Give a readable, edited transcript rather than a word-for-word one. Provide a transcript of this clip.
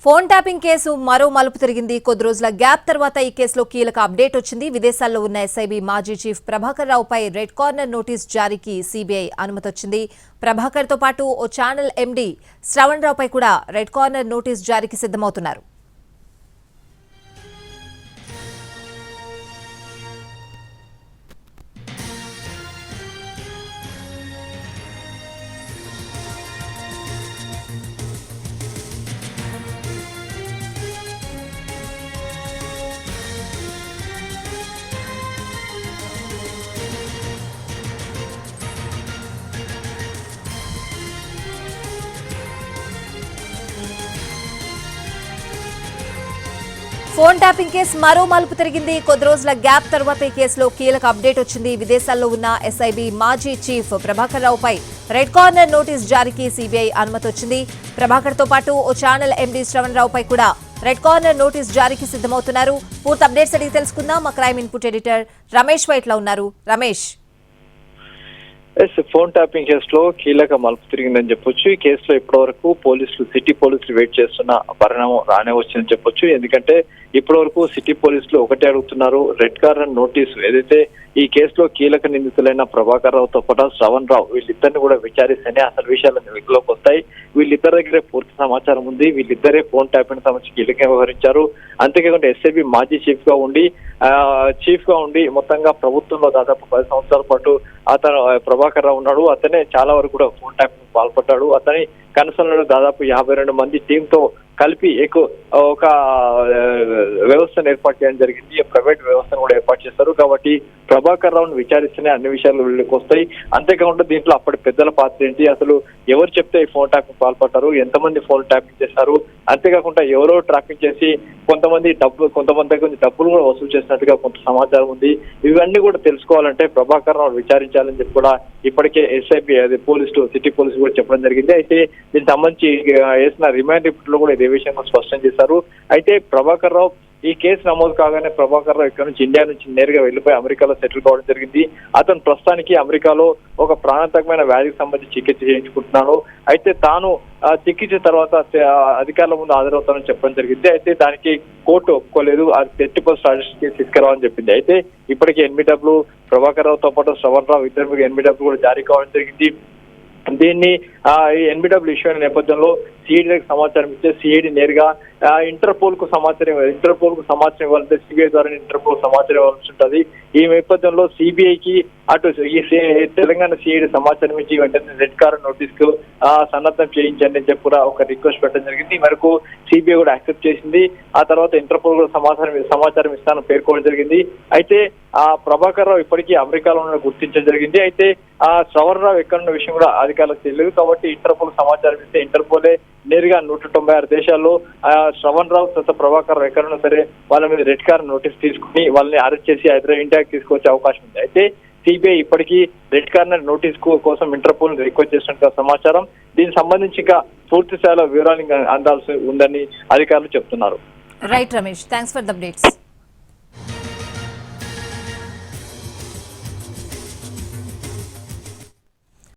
Phone tapping case మరో మలుపు తిరిగింది. కొద్ది రోజుల గ్యాప్ తర్వాత ఈ కేసులో కీలక అప్డేట్ వచ్చింది. విదేశాల్లో ఉన్న ఎస్ఐబీ మాజీ చీఫ్ ప్రభాకర్ రావుపై రెడ్ కార్నర్ నోటీస్ జారీకి సీబీఐ అనుమతి వచ్చింది. ప్రభాకర్ తో పాటు ఓ ఛానల్ ఎండీ శ్రవణ్ రావుపై కూడా రెడ్ కార్నర్ నోటీస్ జారీకి సిద్ధమవుతున్నారు. ఫోన్ ట్యాపింగ్ కేసు మరో మలుపు తిరిగింది. కొద్ది రోజుల గ్యాప్ తర్వాత ఈ కేసులో కీలక అప్డేట్ వచ్చింది. విదేశాల్లో ఉన్న ఎస్ఐబీ మాజీ చీఫ్ ప్రభాకర్ రావుపై రెడ్ కార్నర్ నోటీస్ జారీకి సీబీఐ అనుమతి వచ్చింది. ప్రభాకర్ తో పాటు ఓ ఛానల్ ఎండీ శ్రవణ్ రావుపై కూడా రెడ్ కార్నర్ నోటీస్ జారీకి సిద్ధమవుతున్నారు. పూర్తి అప్డేట్స్ అడిగి తెలుసుకుందాం. మా crime input editor Ramesh Vaitla ఉన్నారు. రమేష్, ఫోన్ ట్యాపింగ్ కేసులో కీలక మలుపు తిరిగిందని చెప్పొచ్చు. ఈ కేసులో ఇప్పటి వరకు సిటీ పోలీసులు వెయిట్ చేస్తున్న పరిణామం రానే వచ్చిందని చెప్పొచ్చు. ఎందుకంటే ఇప్పటి వరకు సిటీ పోలీసులు ఒకటే అడుగుతున్నారు, రెడ్ కార్నర్ నోటీసు. ఏదైతే ఈ కేసులో కీలక నిందితులైన ప్రభాకర్ రావుతో పాటు శ్రవణ్ రావు వీళ్ళిద్దరిని కూడా విచారిస్తేనే అసలు విషయాలన్నీ వెలుగులోకి వస్తాయి. వీళ్ళిద్దరి దగ్గరే పూర్తి సమాచారం ఉంది. వీళ్ళిద్దరే ఫోన్ ట్యాపింగ్ సంబంధించి కీలకంగా వ్యవహరించారు. అంతేకాకుండా ఎస్ఐబీ మాజీ చీఫ్ గా ఉండి మొత్తంగా ప్రభుత్వంలో దాదాపు 10 సంవత్సరాల పాటు అతను ప్రభాకర్ రావు ఉన్నాడు. అతనే చాలా వరకు కూడా ఫోన్ ట్యాపింగ్ పాల్పడ్డాడు. అతని కన్సల్టెంట్ దాదాపు 52 మంది టీంతో కలిపి ఒక వ్యవస్థను ఏర్పాటు చేయడం జరిగింది. ప్రైవేట్ వ్యవస్థను కూడా ఏర్పాటు చేస్తారు. కాబట్టి ప్రభాకర్ రావును విచారిస్తేనే అన్ని విషయాలు వీళ్ళకి వస్తాయి. అంతేకాకుండా దీంట్లో అప్పటి పెద్దల పాత్ర ఏంటి, అసలు ఎవరు చెప్తే ఈ ఫోన్ ట్యాపింగ్ పాల్పడ్డారు, ఎంతమంది ఫోన్ ట్యాపింగ్ చేశారు, అంతేకాకుండా ఎవరో ట్రాపింగ్ చేసి కొంతమంది డబ్బులు కూడా వసూలు చేసినట్టుగా కొంత సమాచారం ఉంది. ఇవన్నీ కూడా తెలుసుకోవాలంటే ప్రభాకర్ రావు విచారించాలని చెప్పి కూడా ఇప్పటికే ఎస్ఐబీ సిటీ పోలీసులు కూడా చెప్పడం జరిగింది. అయితే దీనికి సంబంధించి వేసిన రిమాండ్ రిపోర్ట్ లో కూడా ఇదే విషయంగా స్పష్టం చేశారు. అయితే ప్రభాకర్ రావు ఈ కేసు నమోదు కాగానే ప్రభాకర్ రావు ఇక్కడ నుంచి ఇండియా నుంచి నేరుగా వెళ్లిపోయి అమెరికాలో సెటిల్ కావడం జరిగింది. అతను ప్రస్తుతానికి అమెరికాలో ఒక ప్రాణాంతకమైన వ్యాధికి సంబంధించి చికిత్స చేయించుకుంటున్నాను. అయితే తాను చికిత్స తర్వాత అధికారుల ముందు హాజరవుతానని చెప్పడం జరిగింది. అయితే దానికి కోర్టు ఒప్పుకోలేదు. అది 30% అరెస్ట్ తీసుకురావాలని చెప్పింది. అయితే ఇప్పటికీ ఎన్బిడబ్ల్యూ ప్రభాకర్ రావుతో పాటు శ్రవణ్ రావు ఇద్దరు మీద ఎన్బిడబ్ల్యూ కూడా జారీ కావడం జరిగింది. దీన్ని ఎన్బిడబ్ల్యూ ఇష్యూ అయిన నేపథ్యంలో సిఐడికి సమాచారం ఇస్తే సిఐడి నేరుగా ఇంటర్పోల్ కు సమాచారం ఇవ్వాలంటే సిబిఐ ద్వారా ఇంటర్పోల్ సమాచారం ఇవ్వాల్సి ఉంటుంది. ఈ నేపథ్యంలో సిబిఐకి అటు ఈ తెలంగాణ సిఐడి సమాచారం ఇచ్చి వెంటనే రెడ్ కార్నర్ నోటీస్ కు సన్నద్ధం చేయించండి అని చెప్పి కూడా ఒక రిక్వెస్ట్ పెట్టడం జరిగింది. ఈ మేరకు సిబిఐ కూడా యాక్సెప్ట్ చేసింది. ఆ తర్వాత ఇంటర్పోల్ కూడా సమాచారం ఇస్తానని పేర్కోవడం జరిగింది. అయితే ఆ ప్రభాకర్ రావు ఇప్పటికీ అమెరికాలో గుర్తించడం జరిగింది. అయితే ఆ శ్రవణ్ రావు ఎక్కడున్న విషయం కూడా అధికారులకు తెలియదు. కాబట్టి ఇంటర్పోల్ సమాచారం ఇస్తే ఇంటర్పోలే నేరుగా 196 దేశాల్లో శ్రవణ్ రావు ప్రభాకర్ రావు ఎక్కడున్నా సరే వాళ్ళ మీద రెడ్ కార్నర్ నోటీస్ తీసుకుని వాళ్ళని అరెస్ట్ చేసి ఇండియాకి తీసుకొచ్చే అవకాశం ఉంది. అయితే సిబిఐ ఇప్పటికీ రెడ్ కార్నర్ నోటీస్ కోసం ఇంటర్పోల్ రిక్వెస్ట్ చేసినట్టుగా సమాచారం. దీనికి సంబంధించి ఇంకా పూర్తి స్థాయిలో వివరాలు అందాల్సి ఉందని అధికారులు చెప్తున్నారు. Right Ramesh, thanks for the updates.